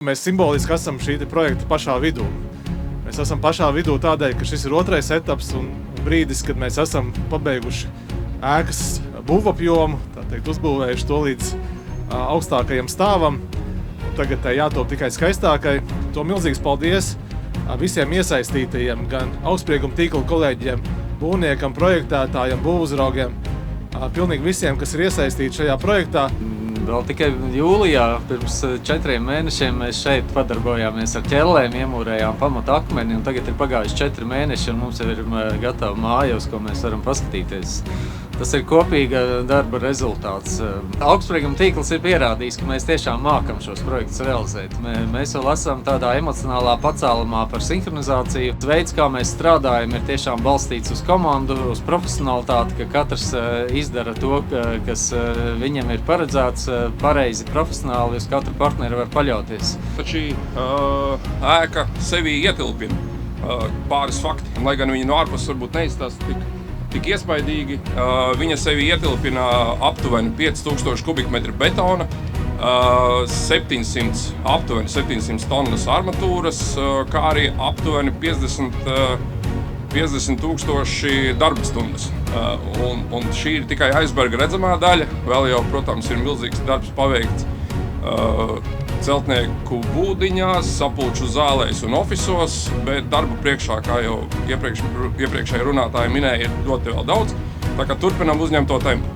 Mēs simboliski esam šī projekta pašā vidū. Mēs esam pašā vidū tādēļ, ka šis ir otrais etaps un brīdis, kad mēs esam pabeiguši ēkas būvapjomu, tā teikt, uzbūvējuši to līdz augstākajam stāvam. Tagad tai jātop tikai skaistākai. To milzīgs paldies visiem iesaistītajiem, gan augstsprieguma tīkla kolēģiem, būvniekam, projektētājiem, būvuzraugiem, pilnīgi visiem, kas ir iesaistīti šajā projektā. Vēl tikai jūlijā, pirms 4 mēnešiem, mēs šeit padarbojāmies ar ķellēm, iemūrējām pamatu akmeni, un tagad ir pagājuši 4 mēneši, un mums jau ir gatava māja, uz ko mēs varam paskatīties. Tas ir kopīga darba rezultāts. Augstsprieguma tīkls ir pierādījis, ka mēs tiešām mākam šos projektus realizēt. Mēs vēl esam tādā emocionālā pacēlumā par sinhronizāciju. Veids, kā mēs strādājam, ir tiešām balstīts uz komandu, uz profesionalitāti, ka katrs izdara to, kas viņam ir paredzēts, pareizi, profesionāli, uz katru partneri var paļauties. Šī ēka sevī ietilpina pāris fakti, lai gan viņi no ārpuses varbūt neizstāsta tik iespaidīgi. Viņa sevi ietilpina aptuveni 5000 kubikmetru betona, aptuveni 700 tonnas armatūras, kā arī aptuveni 50 tūkstoši darba stundas. Un šī ir tikai aizberga redzamā daļa. Vēl jau, protams, ir milzīgs darbs paveikts celtnieku būdiņās, sapulču zālēs un ofisos, bet darba priekšā, kā jau iepriekšēji runātāji minēja, ir ļoti vēl daudz. Tā kā turpinām uzņemto tempu.